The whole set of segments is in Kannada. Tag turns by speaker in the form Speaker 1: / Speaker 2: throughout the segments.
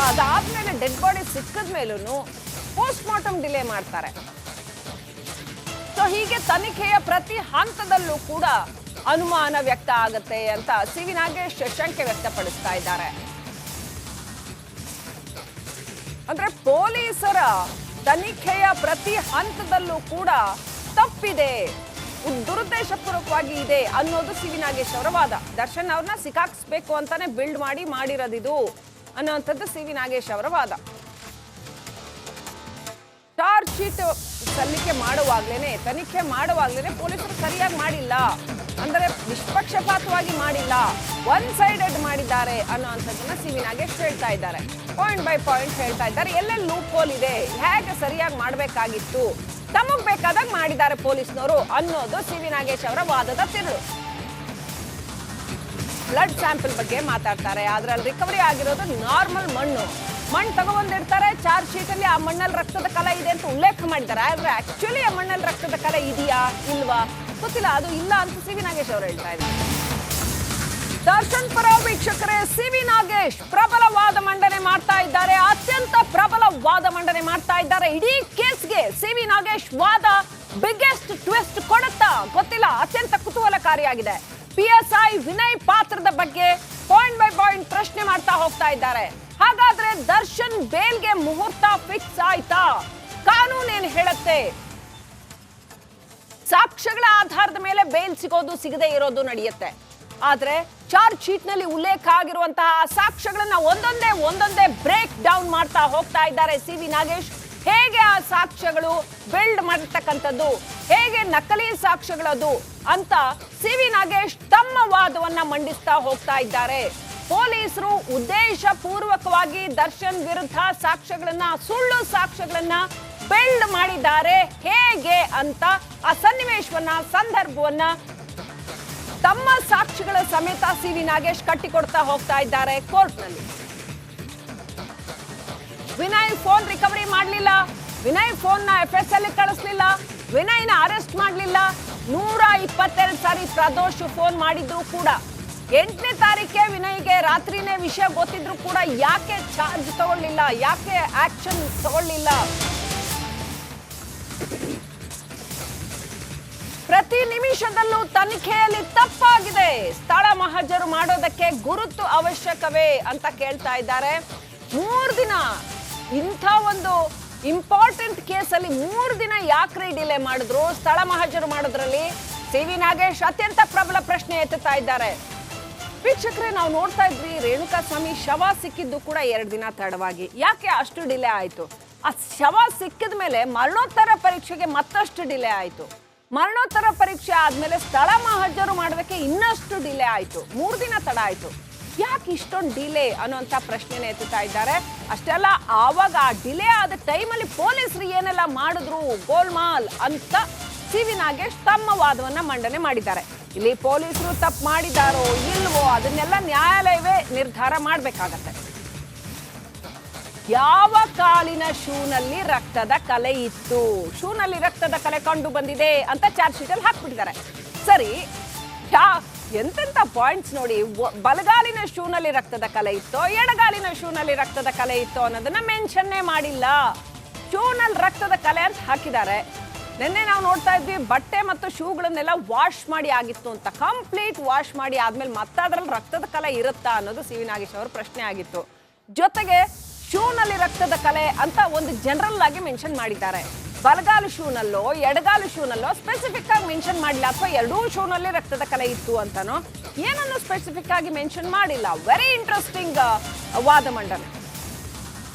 Speaker 1: ಅದಾದ್ಮೇಲೆ ಡೆಡ್ ಬಾಡಿ ಸಿಕ್ಕಿದ ಮೇಲೂ ಪೋಸ್ಟ್ ಮಾರ್ಟಮ್ ಡಿಲೇ ಮಾಡ್ತಾರೆ. ಸೊ ಹೀಗೆ ತನಿಖೆಯ ಪ್ರತಿ ಹಂತದಲ್ಲೂ ಕೂಡ ಅನುಮಾನ ವ್ಯಕ್ತ ಆಗುತ್ತೆ ಅಂತ ಸಿ.ವಿ. ನಾಗೇಶ್ ಶಂಕೆ ವ್ಯಕ್ತಪಡಿಸ್ತಾ ಇದ್ದಾರೆ. ಅಂದ್ರೆ ಪೊಲೀಸರ ತನಿಖೆಯ ಪ್ರತಿ ಹಂತದಲ್ಲೂ ಕೂಡ ತಪ್ಪಿದೆ, ದುರುದ್ದೇಶಪೂರ್ವಕವಾಗಿ ಇದೆ ಅನ್ನೋದು ಸಿ.ವಿ. ನಾಗೇಶ್ ಅವರ ವಾದ. ದರ್ಶನ್ ಅವ್ರನ್ನ ಸಿಕ್ಕಾಕ್ಸ್ಬೇಕು ಅಂತಾನೆ ಬಿಲ್ಡ್ ಮಾಡಿರೋದಿದು ಅನ್ನುವಂಥದ್ದು ಸಿ.ವಿ. ನಾಗೇಶ್ ಅವರ ವಾದ. ಚಾರ್ಜ್ ಶೀಟ್ ಸಲ್ಲಿಕೆ ಮಾಡುವಾಗ್ಲೇನೆ, ತನಿಖೆ ಮಾಡುವಾಗ್ಲೇನೆ ಪೊಲೀಸರು ಸರಿಯಾಗಿ ಮಾಡಿಲ್ಲ, ಅಂದರೆ ನಿಷ್ಪಕ್ಷಪಾತವಾಗಿ ಮಾಡಿಲ್ಲ, ಒನ್ ಸೈಡೆಡ್ ಮಾಡಿದ್ದಾರೆ ಅನ್ನೋಂಥದ್ದನ್ನ ಸಿ.ವಿ. ನಾಗೇಶ್ ಹೇಳ್ತಾ ಇದ್ದಾರೆ. ಪಾಯಿಂಟ್ ಬೈ ಪಾಯಿಂಟ್ ಹೇಳ್ತಾ ಇದ್ದಾರೆ. ಎಲ್ಲೆಲ್ಲಿ ಲೂಪ್ ಹೋಲ್ ಇದೆ, ಹೇಗೆ ಸರಿಯಾಗಿ ಮಾಡಬೇಕಾಗಿತ್ತು, ತಮಗ್ ಬೇಕಾದಾಗ ಮಾಡಿದ್ದಾರೆ ಪೊಲೀಸ್ನವರು ಅನ್ನೋದು ಸಿ.ವಿ. ನಾಗೇಶ್ ಅವರ ವಾದದ ತಿರುಳು. ಬ್ಲಡ್ ಸ್ಯಾಂಪಲ್ ಬಗ್ಗೆ ಮಾತಾಡ್ತಾರೆ. ಅದ್ರಲ್ಲಿ ರಿಕವರಿ ಆಗಿರೋದು ನಾರ್ಮಲ್ ಮಣ್ಣು ತಗೊಂಡಿರ್ತಾರೆ. ಚಾರ್ಜ್ ಶೀಟ್ ಅಲ್ಲಿ ಆ ಮಣ್ಣಲ್ಲಿ ರಕ್ತದ ಕಲೆ ಇದೆ ಅಂತ ಉಲ್ಲೇಖ ಮಾಡಿದ್ದಾರೆ. ಆದ್ರೆ ಆಕ್ಚುಲಿ ಆ ಮಣ್ಣಲ್ಲಿ ರಕ್ತದ ಕಲೆ ಇದೆಯಾ ಇಲ್ವಾ ಗೊತ್ತಿಲ್ಲ, ಅದು ಇಲ್ಲ ಅಂತ ಸಿ.ವಿ. ನಾಗೇಶ್ ಅವರು ಹೇಳ್ತಾ ಇದ್ದಾರೆ. ದರ್ಶನ್ ಪರ ವೀಕ್ಷಕರೇ, ಸಿ.ವಿ. ನಾಗೇಶ್ ಪ್ರಬಲ ವಾದ ಮಂಡನೆ ಮಾಡ್ತಾ ಇದ್ದಾರೆ. ಅತ್ಯಂತ ಪ್ರಬಲ ವಾದ ಮಂಡನೆ ಮಾಡ್ತಾ ಇದ್ದಾರೆ. ಇಡೀ ಕೇಸ್ಗೆ ಸಿ.ವಿ. ನಾಗೇಶ್ ವಾದ ಬಿಗ್ಗೆಸ್ಟ್ ಟ್ವಿಸ್ಟ್ ಕೊಡುತ್ತಾ ಗೊತ್ತಿಲ್ಲ, ಅತ್ಯಂತ ಕುತೂಹಲಕಾರಿಯಾಗಿದೆ. PSI ವಿನಯ್ ಪಾತ್ರದ ಬಗ್ಗೆ ಪಾಯಿಂಟ್ ಬೈ ಪಾಯಿಂಟ್ ಪ್ರಶ್ನೆ ಮಾಡ್ತಾ ಹೋಗ್ತಾ ಇದ್ದಾರೆ. ಹಾಗಾದ್ರೆ ದರ್ಶನ್ ಬೇಲ್ಗೆ ಮುಹೂರ್ತ ಫಿಕ್ಸ್ ಆಯ್ತಾ? ಕಾನೂನೇನು ಹೇಳುತ್ತೆ? ಸಾಕ್ಷ್ಯಗಳ ಆಧಾರದ ಮೇಲೆ ಬೇಲ್ ಸಿಗೋದು ಸಿಗದೆ ಇರೋದು ನಡೆಯುತ್ತೆ. ಆದ್ರೆ ಚಾರ್ಜ್ ಶೀಟ್ ನಲ್ಲಿ ಉಲ್ಲೇಖ ಆಗಿರುವಂತಹ ಸಾಕ್ಷ್ಯಗಳನ್ನ ಒಂದೊಂದೇ ಬ್ರೇಕ್ ಡೌನ್ ಮಾಡ್ತಾ ಹೋಗ್ತಾ ಇದ್ದಾರೆ ಸಿ.ವಿ. ನಾಗೇಶ್. ಹೇಗೆ ಆ ಸಾಕ್ಷ್ಯಗಳು ಬಿಲ್ಡ್ ಮಾಡಿರ್ತಕ್ಕಂಥದ್ದು, ಹೇಗೆ ನಕಲಿ ಸಾಕ್ಷ್ಯಗಳದು ಅಂತ ಸಿ.ವಿ. ನಾಗೇಶ್ ತಮ್ಮ ವಾದವನ್ನ ಮಂಡಿಸ್ತಾ ಹೋಗ್ತಾ ಇದ್ದಾರೆ. ಪೊಲೀಸರು ಉದ್ದೇಶ ಪೂರ್ವಕವಾಗಿ ದರ್ಶನ್ ವಿರುದ್ಧ ಸಾಕ್ಷ್ಯಗಳನ್ನ, ಸುಳ್ಳು ಸಾಕ್ಷ್ಯಗಳನ್ನ ಬಿಲ್ಡ್ ಮಾಡಿದ್ದಾರೆ ಹೇಗೆ ಅಂತ ಆ ಸನ್ನಿವೇಶವನ್ನ, ಸಂದರ್ಭವನ್ನ ತಮ್ಮ ಸಾಕ್ಷಿಗಳ ಸಮೇತ ಸಿ.ವಿ. ನಾಗೇಶ್ ಕಟ್ಟಿಕೊಡ್ತಾ ಹೋಗ್ತಾ ಇದ್ದಾರೆ ಕೋರ್ಟ್ನಲ್ಲಿ. ವಿನಯ್ ಫೋನ್ ರಿಕವರಿ ಮಾಡಲಿಲ್ಲ, ವಿನಯ್ ಫೋನ್ ನ FSL ಕಳಿಸ್ಲಿಲ್ಲ, ವಿನಯ್ನ ಅರೆಸ್ಟ್ ಮಾಡಲಿಲ್ಲ. 122 ಸಾರಿ ಪ್ರದೋಷ್ ಫೋನ್ ಮಾಡಿದ್ರು ಕೂಡ 8ನೇ ತಾರೀಕೆ ವಿನಯ್ಗೆ ರಾತ್ರಿನೇ ವಿಷಯ ಗೊತ್ತಿದ್ರು ಕೂಡ ಯಾಕೆ ಚಾರ್ಜ್ ತಗೊಳ್ಳಿಲ್ಲ, ಯಾಕೆ ಆಕ್ಷನ್ ತಗೊಳ್ಳಿಲ್ಲ? ಪ್ರತಿ ನಿಮಿಷದಲ್ಲೂ ತನಿಖೆಯಲ್ಲಿ ತಪ್ಪಾಗಿದೆ, ಸ್ಥಳ ಮಹಜರು ಮಾಡೋದಕ್ಕೆ ಗುರುತು ಅವಶ್ಯಕವೇ ಅಂತ ಕೇಳ್ತಾ ಇದ್ದಾರೆ. 3 ದಿನ ಇಂಥ ಒಂದು ಇಂಪಾರ್ಟೆಂಟ್ ಕೇಸಲ್ಲಿ 3 ದಿನ ಯಾಕ್ರಿ ಡಿಲೇ ಮಾಡಿದ್ರು? ಸ್ಥಳ ಮಹಜರು ಮಾಡೋದ್ರಲ್ಲಿ ಸಿ.ವಿ. ನಾಗೇಶ್ ಅತ್ಯಂತ ಪ್ರಬಲ ಪ್ರಶ್ನೆ ಎತ್ತುತ್ತಾ ಇದ್ದಾರೆ. ವೀಕ್ಷಕರೇ, ನಾವು ನೋಡ್ತಾ ಇದ್ವಿ ರೇಣುಕಾಸ್ವಾಮಿ ಶವ ಸಿಕ್ಕಿದ್ದು ಕೂಡ 2 ದಿನ ತಡವಾಗಿ. ಯಾಕೆ ಅಷ್ಟು ಡಿಲೇ ಆಯ್ತು? ಆ ಶವ ಸಿಕ್ಕಿದ ಮೇಲೆ ಮರಣೋತ್ತರ ಪರೀಕ್ಷೆಗೆ ಮತ್ತಷ್ಟು ಡಿಲೇ ಆಯ್ತು. ಮರಣೋತ್ತರ ಪರೀಕ್ಷೆ ಆದ್ಮೇಲೆ ಸ್ಥಳ ಮಹಜರು ಮಾಡೋದಕ್ಕೆ ಇನ್ನಷ್ಟು ಡಿಲೇ ಆಯ್ತು. 3 ದಿನ ತಡ ಆಯ್ತು. ಯಾಕೆ ಇಷ್ಟೊಂದು ಡಿಲೇ ಅನ್ನೋಂಥ ಪ್ರಶ್ನೆನ ಎತ್ತುತ್ತಾ ಇದ್ದಾರೆ. ಅಷ್ಟೆಲ್ಲ ಆವಾಗ ಆ ಡಿಲೇ ಆದ ಟೈಮಲ್ಲಿ ಪೊಲೀಸರು ಏನೆಲ್ಲ ಮಾಡಿದ್ರು ಗೋಲ್ಮಾಲ್ ಅಂತ ಸಿ.ವಿ. ನಾಗೇಶ್ ತಮ್ಮ ವಾದವನ್ನ ಮಂಡನೆ ಮಾಡಿದ್ದಾರೆ. ಇಲ್ಲಿ ಪೊಲೀಸರು ತಪ್ಪು ಮಾಡಿದಾರೋ ಇಲ್ವೋ ಅದನ್ನೆಲ್ಲ ನ್ಯಾಯಾಲಯವೇ ನಿರ್ಧಾರ ಮಾಡಬೇಕಾಗತ್ತೆ. ಯಾವ ಕಾಲಿನ ಶೂನಲ್ಲಿ ರಕ್ತದ ಕಲೆ ಇತ್ತು, ಶೂನಲ್ಲಿ ರಕ್ತದ ಕಲೆ ಕಂಡು ಬಂದಿದೆ ಅಂತ ಚಾರ್ಜ್ ಶೀಟ್ ಅಲ್ಲಿ ಹಾಕ್ಬಿಟ್ಟಿದ್ದಾರೆ. ಸರಿ, ಎಂತೆಂತ ಪಾಯಿಂಟ್ಸ್ ನೋಡಿ. ಬಲಗಾಲಿನ ಶೂನಲ್ಲಿ ರಕ್ತದ ಕಲೆ ಇತ್ತೋ, ಎಡಗಾಲಿನ ಶೂನಲ್ಲಿ ರಕ್ತದ ಕಲೆ ಇತ್ತೋ ಅನ್ನೋದನ್ನ ಮೆನ್ಷನ್ನೇ ಮಾಡಿಲ್ಲ. ಶೂನಲ್ಲಿ ರಕ್ತದ ಕಲೆ ಅಂತ ಹಾಕಿದ್ದಾರೆ. ನಿನ್ನೆ ನಾವು ನೋಡ್ತಾ ಇದ್ವಿ ಬಟ್ಟೆ ಮತ್ತು ಶೂಗಳನ್ನೆಲ್ಲ ವಾಶ್ ಮಾಡಿ ಆಗಿತ್ತು ಅಂತ. ಕಂಪ್ಲೀಟ್ ವಾಶ್ ಮಾಡಿ ಆದ್ಮೇಲೆ ಮತ್ತೆ ಅದ್ರಲ್ಲಿ ರಕ್ತದ ಕಲೆ ಇರುತ್ತಾ ಅನ್ನೋದು ಸಿ.ವಿ. ನಾಗೇಶ್ ಅವರ ಪ್ರಶ್ನೆ ಆಗಿತ್ತು. ಜೊತೆಗೆ ಶೂನಲ್ಲಿ ರಕ್ತದ ಕಲೆ ಅಂತ ಒಂದು ಜನರಲ್ ಆಗಿ ಮೆನ್ಷನ್ ಮಾಡಿದ್ದಾರೆ. ಬಲಗಾಲು ಶೂನಲ್ಲೋ ಎಡಗಾಲು ಶೂನಲ್ಲೋ ಸ್ಪೆಸಿಫಿಕ್ ಆಗಿ ಮೆನ್ಷನ್ ಮಾಡಿಲ್ಲ. ಅಥವಾ ಎರಡೂ ಶೂನಲ್ಲಿ ರಕ್ತದ ಕಲೆ ಇತ್ತು ಅಂತಾನೋ ಏನನ್ನು ಸ್ಪೆಸಿಫಿಕ್ ಆಗಿ ಮೆನ್ಷನ್ ಮಾಡಿಲ್ಲ. ವೆರಿ ಇಂಟ್ರೆಸ್ಟಿಂಗ್ ವಾದ ಮಂಡನೆ.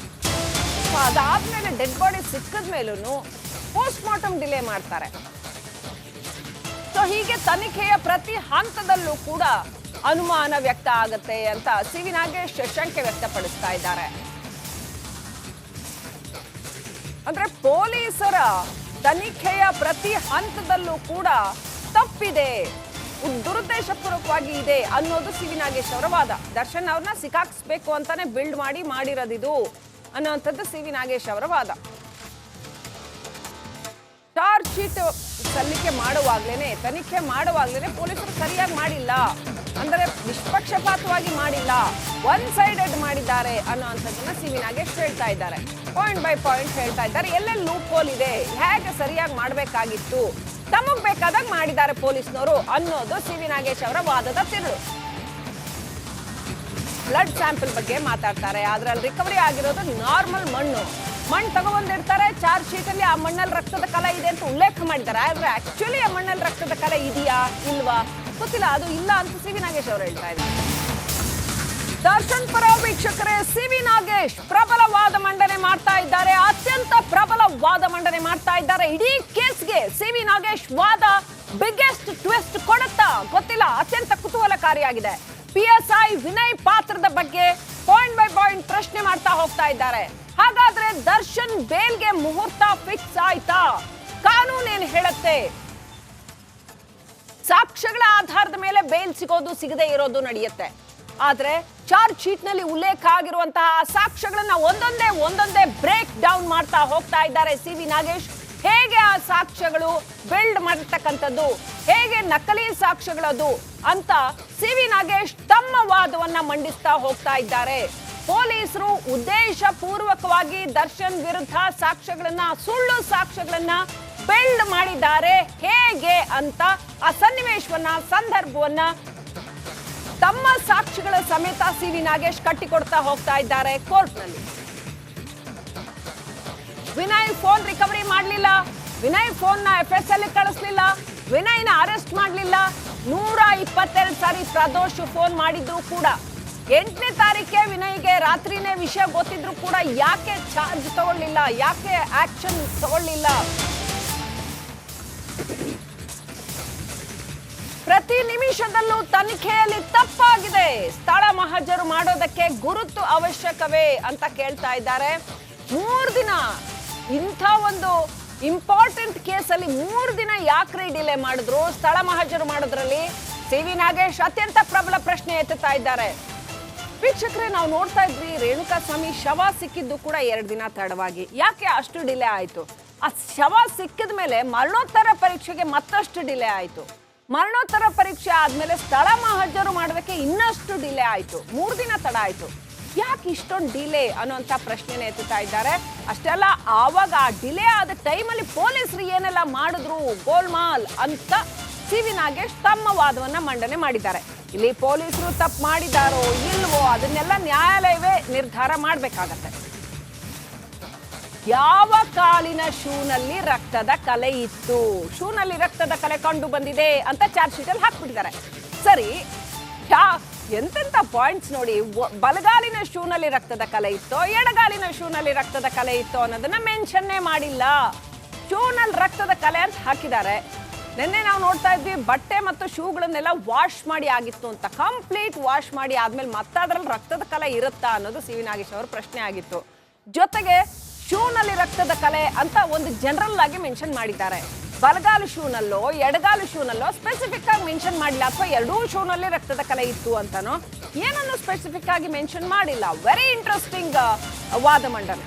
Speaker 1: ಅದಾದ್ಮೇಲೆ ಡೆಡ್ ಬಾಡಿ ಸಿಕ್ಕಿದ ಮೇಲೂ ಪೋಸ್ಟ್ ಮಾರ್ಟಮ್ ಡಿಲೇ ಮಾಡ್ತಾರೆ. ಸೊ ಹೀಗೆ ತನಿಖೆಯ ಪ್ರತಿ ಹಂತದಲ್ಲೂ ಕೂಡ ಅನುಮಾನ ವ್ಯಕ್ತ ಆಗುತ್ತೆ ಅಂತ ಸಿ.ವಿ. ನಾಗೇಶ್ ಶಂಕೆ ವ್ಯಕ್ತಪಡಿಸ್ತಾ ಇದ್ದಾರೆ. ಅಂದ್ರೆ ಪೊಲೀಸರ ತನಿಖೆಯ ಪ್ರತಿ ಹಂತದಲ್ಲೂ ಕೂಡ ತಪ್ಪಿದೆ, ದುರುದ್ದೇಶಪೂರ್ವಕವಾಗಿ ಇದೆ ಅನ್ನೋದು ಸಿ.ವಿ. ನಾಗೇಶ್ ಅವರ ವಾದ. ದರ್ಶನ್ ಅವ್ರನ್ನ ಸಿಕ್ಕಾಕ್ಸ್ಬೇಕು ಅಂತಾನೆ ಬಿಲ್ಡ್ ಮಾಡಿರೋದಿದು ಅನ್ನೋಂಥದ್ದು ಸಿ.ವಿ. ನಾಗೇಶ್ ಅವರ ವಾದ. ಚಾರ್ಜ್ ಶೀಟ್ ಸಲ್ಲಿಕೆ ಮಾಡುವಾಗ್ಲೇನೆ, ತನಿಖೆ ಮಾಡುವಾಗ್ಲೇನೆ ಪೊಲೀಸರು ಸರಿಯಾಗಿ ಮಾಡಿಲ್ಲ ಅಂದರೆ ನಿಷ್ಪಕ್ಷಪಾತವಾಗಿ ಮಾಡಿಲ್ಲ, ಒನ್ ಸೈಡೆಡ್ ಮಾಡಿದ್ದಾರೆ ಅನ್ನೋಂಥದ್ದನ್ನ ಸಿ ವಿ ನಾಗೇಶ್ ಹೇಳ್ತಾ ಇದ್ದಾರೆ. ಪಾಯಿಂಟ್ ಬೈ ಪಾಯಿಂಟ್ ಹೇಳ್ತಾ ಇದ್ದಾರೆ. ಎಲ್ಲೆಲ್ಲಿ ಲೂಪ್ ಹೋಲ್ ಇದೆ, ಹೇಗೆ ಸರಿಯಾಗಿ ಮಾಡಬೇಕಾಗಿತ್ತು, ತಮಗ್ ಬೇಕಾದಾಗ ಮಾಡಿದ್ದಾರೆ ಪೊಲೀಸ್ನವರು ಅನ್ನೋದು ಸಿ ವಿ ನಾಗೇಶ್ ಅವರ ವಾದದ ತಿರುಳು. ಬ್ಲಡ್ ಸ್ಯಾಂಪಲ್ ಬಗ್ಗೆ ಮಾತಾಡ್ತಾರೆ. ಅದ್ರಲ್ಲಿ ರಿಕವರಿ ಆಗಿರೋದು ನಾರ್ಮಲ್ ಮಣ್ಣು ತಗೊಂಡಿರ್ತಾರೆ. ಚಾರ್ಜ್ ಶೀಟ್ ಅಲ್ಲಿ ಆ ಮಣ್ಣಲ್ಲಿ ರಕ್ತದ ಕಲೆ ಇದೆ ಅಂತ ಉಲ್ಲೇಖ ಮಾಡಿದ್ದಾರೆ. ಆದ್ರೆ ಆಕ್ಚುಲಿ ಆ ಮಣ್ಣಲ್ಲಿ ರಕ್ತದ ಕಲೆ ಇದೆಯಾ ಇಲ್ವಾ ಗೊತ್ತಿಲ್ಲ, ಅದು ಇಲ್ಲ ಅಂತ ಸಿ ವಿ ನಾಗೇಶ್ ಅವರು ಹೇಳ್ತಾ ಇದ್ದಾರೆ. ದರ್ಶನ್ ಪರ ವೀಕ್ಷಕರೇ, ಸಿ ವಿ ನಾಗೇಶ್ ಪ್ರಬಲ ವಾದ ಮಂಡನೆ ಮಾಡ್ತಾ ಇದ್ದಾರೆ. ಅತ್ಯಂತ ಪ್ರಬಲ ವಾದ ಮಂಡನೆ ಮಾಡ್ತಾ ಇದ್ದಾರೆ. ಇಡೀ ಕೇಸ್ಗೆ ಸಿ ವಿ ನಾಗೇಶ್ ವಾದ ಬಿಗ್ಗೆಸ್ಟ್ ಟ್ವಿಸ್ಟ್ ಕೊಡುತ್ತಾ ಗೊತ್ತಿಲ್ಲ, ಅತ್ಯಂತ ಕುತೂಹಲಕಾರಿಯಾಗಿದೆ. PSI ವಿನಯ್ ಪಾತ್ರದ ಬಗ್ಗೆ ಪಾಯಿಂಟ್ ಬೈ ಪಾಯಿಂಟ್ ಪ್ರಶ್ನೆ ಮಾಡ್ತಾ ಹೋಗ್ತಾ ಇದ್ದಾರೆ. ಹಾಗಾದ್ರೆ ದರ್ಶನ್ ಬೇಲ್ಗೆ ಮುಹೂರ್ತ ಫಿಕ್ಸ್ ಆಯ್ತಾ? ಕಾನೂನು ಏನ್ ಹೇಳುತ್ತೆ? ಸಾಕ್ಷ್ಯಗಳ ಆಧಾರದ ಮೇಲೆ ಬೇಲ್ ಸಿಗೋದು ಸಿಗದೆ ಇರೋದು ನಡೆಯುತ್ತೆ. ಆದ್ರೆ ಚಾರ್ಜ್ ಶೀಟ್ ನಲ್ಲಿ ಉಲ್ಲೇಖ ಆಗಿರುವಂತಹ ಸಾಕ್ಷ್ಯಗಳನ್ನ ಒಂದೊಂದೇ ಬ್ರೇಕ್ ಡೌನ್ ಮಾಡ್ತಾ ಹೋಗ್ತಾ ಇದ್ದಾರೆ ಸಿ ವಿ ನಾಗೇಶ್. ಹೇಗೆ ಆ ಸಾಕ್ಷ್ಯಗಳು ಬಿಲ್ಡ್ ಮಾಡಿರ್ತಕ್ಕಂಥದ್ದು, ಹೇಗೆ ನಕಲಿ ಸಾಕ್ಷ್ಯಗಳದು ಅಂತ ಸಿ ವಿ ನಾಗೇಶ್ ತಮ್ಮ ವಾದವನ್ನ ಮಂಡಿಸ್ತಾ ಹೋಗ್ತಾ ಇದ್ದಾರೆ. ಪೊಲೀಸರು ಉದ್ದೇಶ ಪೂರ್ವಕವಾಗಿ ದರ್ಶನ್ ವಿರುದ್ಧ ಸಾಕ್ಷ್ಯಗಳನ್ನ, ಸುಳ್ಳು ಸಾಕ್ಷ್ಯಗಳನ್ನ ಬಿಲ್ಡ್ ಮಾಡಿದ್ದಾರೆ ಹೇಗೆ ಅಂತ ಆ ಸನ್ನಿವೇಶವನ್ನ, ಸಂದರ್ಭವನ್ನ ತಮ್ಮ ಸಾಕ್ಷಿಗಳ ಸಮೇತ ಸಿ ವಿ ನಾಗೇಶ್ ಕಟ್ಟಿಕೊಡ್ತಾ ಹೋಗ್ತಾ ಇದ್ದಾರೆ ಕೋರ್ಟ್ನಲ್ಲಿ. ವಿನಯ್ ಫೋನ್ ರಿಕವರಿ ಮಾಡಲಿಲ್ಲ, ವಿನಯ್ ಫೋನ್ ನ FSL ಕಳಿಸ್ಲಿಲ್ಲ, ವಿನಯ್ನ ಅರೆಸ್ಟ್ ಮಾಡಲಿಲ್ಲ. 122 ಸಾರಿ ಪ್ರದೋಷ್ ಫೋನ್ ಮಾಡಿದ್ರು ಕೂಡ 8ನೇ ತಾರೀಕೆ ವಿನಯ್ಗೆ ರಾತ್ರಿನೇ ವಿಷಯ ಗೊತ್ತಿದ್ರು ಕೂಡ ಯಾಕೆ ಚಾರ್ಜ್ ತಗೊಳ್ಳಿಲ್ಲ, ಯಾಕೆ ಆಕ್ಷನ್ ತಗೊಳ್ಳಿಲ್ಲ? ಪ್ರತಿ ನಿಮಿಷದಲ್ಲೂ ತನಿಖೆಯಲ್ಲಿ ತಪ್ಪಾಗಿದೆ, ಸ್ಥಳ ಮಹಜರು ಮಾಡೋದಕ್ಕೆ ಗುರುತು ಅವಶ್ಯಕವೇ ಅಂತ ಕೇಳ್ತಾ ಇದ್ದಾರೆ. 3 ದಿನ ಇಂಥ ಒಂದು ಇಂಪಾರ್ಟೆಂಟ್ ಕೇಸಲ್ಲಿ 3 ದಿನ ಯಾಕ್ರಿ ಡಿಲೇ ಮಾಡಿದ್ರು? ಸ್ಥಳ ಮಹಜರು ಮಾಡೋದ್ರಲ್ಲಿ ಸಿ ವಿ ನಾಗೇಶ್ ಅತ್ಯಂತ ಪ್ರಬಲ ಪ್ರಶ್ನೆ ಎತ್ತುತ್ತಾ ಇದ್ದಾರೆ. ವೀಕ್ಷಕರೇ, ನಾವು ನೋಡ್ತಾ ಇದ್ವಿ ರೇಣುಕಾಸ್ವಾಮಿ ಶವ ಸಿಕ್ಕಿದ್ದು ಕೂಡ 2 ದಿನ ತಡವಾಗಿ. ಯಾಕೆ ಅಷ್ಟು ಡಿಲೇ ಆಯ್ತು? ಆ ಶವ ಸಿಕ್ಕಿದ ಮೇಲೆ ಮರಣೋತ್ತರ ಪರೀಕ್ಷೆಗೆ ಮತ್ತಷ್ಟು ಡಿಲೇ ಆಯ್ತು. ಮರಣೋತ್ತರ ಪರೀಕ್ಷೆ ಆದ್ಮೇಲೆ ಸ್ಥಳ ಮಹಜರು ಮಾಡೋದಕ್ಕೆ ಇನ್ನಷ್ಟು ಡಿಲೇ ಆಯ್ತು. 3 ದಿನ ತಡ ಆಯ್ತು. ಯಾಕೆ ಇಷ್ಟೊಂದು ಡಿಲೇ ಅನ್ನೋಂಥ ಪ್ರಶ್ನೆನ ಎತ್ತುತ್ತಾ ಇದ್ದಾರೆ. ಅಷ್ಟೆಲ್ಲ ಆವಾಗ ಆ ಡಿಲೇ ಆದ ಟೈಮಲ್ಲಿ ಪೊಲೀಸರು ಏನೆಲ್ಲ ಮಾಡಿದ್ರು ಗೋಲ್ಮಾಲ್ ಅಂತ ಸಿ ವಿ ನಾಗೇಶ್ ತಮ್ಮ ವಾದವನ್ನ ಮಂಡನೆ ಮಾಡಿದ್ದಾರೆ. ಇಲ್ಲಿ ಪೊಲೀಸರು ತಪ್ಪು ಮಾಡಿದಾರೋ ಇಲ್ವೋ ಅದನ್ನೆಲ್ಲ ನ್ಯಾಯಾಲಯವೇ ನಿರ್ಧಾರ ಮಾಡಬೇಕಾಗತ್ತೆ. ಯಾವ ಕಾಲಿನ ಶೂನಲ್ಲಿ ರಕ್ತದ ಕಲೆ ಇತ್ತು, ಶೂನಲ್ಲಿ ರಕ್ತದ ಕಲೆ ಕಂಡು ಬಂದಿದೆ ಅಂತ ಚಾರ್ಜ್ ಶೀಟ್ ಅಲ್ಲಿ ಹಾಕ್ಬಿಟ್ಟಿದ್ದಾರೆ. ಸರಿ, ಎಂತೆಂತ ಪಾಯಿಂಟ್ಸ್ ನೋಡಿ. ಬಲಗಾಲಿನ ಶೂನಲ್ಲಿ ರಕ್ತದ ಕಲೆ ಇತ್ತೋ, ಎಡಗಾಲಿನ ಶೂನಲ್ಲಿ ರಕ್ತದ ಕಲೆ ಇತ್ತೋ ಅನ್ನೋದನ್ನ ಮೆನ್ಷನ್ನೇ ಮಾಡಿಲ್ಲ. ಶೂನಲ್ಲಿ ರಕ್ತದ ಕಲೆ ಅಂತ ಹಾಕಿದ್ದಾರೆ. ನಿನ್ನೆ ನಾವು ನೋಡ್ತಾ ಇದ್ವಿ ಬಟ್ಟೆ ಮತ್ತು ಶೂಗಳನ್ನೆಲ್ಲ ವಾಶ್ ಮಾಡಿ ಆಗಿತ್ತು ಅಂತ. ಕಂಪ್ಲೀಟ್ ವಾಶ್ ಮಾಡಿ ಆದ್ಮೇಲೆ ಮತ್ತೆ ಅದ್ರಲ್ಲಿ ರಕ್ತದ ಕಲೆ ಇರುತ್ತಾ ಅನ್ನೋದು ಸಿ ವಿ ನಾಗೇಶ್ ಅವರ ಪ್ರಶ್ನೆ ಆಗಿತ್ತು. ಜೊತೆಗೆ ಶೂನಲ್ಲಿ ರಕ್ತದ ಕಲೆ ಅಂತ ಒಂದು ಜನರಲ್ ಆಗಿ ಮೆನ್ಷನ್ ಮಾಡಿದ್ದಾರೆ. ಬಲಗಾಲು ಶೂನಲ್ಲೋ ಎಡಗಾಲು ಶೂನಲ್ಲೋ ಸ್ಪೆಸಿಫಿಕ್ ಆಗಿ ಮೆನ್ಷನ್ ಮಾಡಿಲ್ಲ. ಅಥವಾ 2 ಶೂನಲ್ಲಿ ರಕ್ತದ ಕಲೆ ಇತ್ತು ಅಂತಾನೋ ಏನನ್ನು ಸ್ಪೆಸಿಫಿಕ್ ಆಗಿ ಮೆನ್ಷನ್ ಮಾಡಿಲ್ಲ. ವೆರಿ ಇಂಟ್ರೆಸ್ಟಿಂಗ್ ವಾದ ಮಂಡನೆ.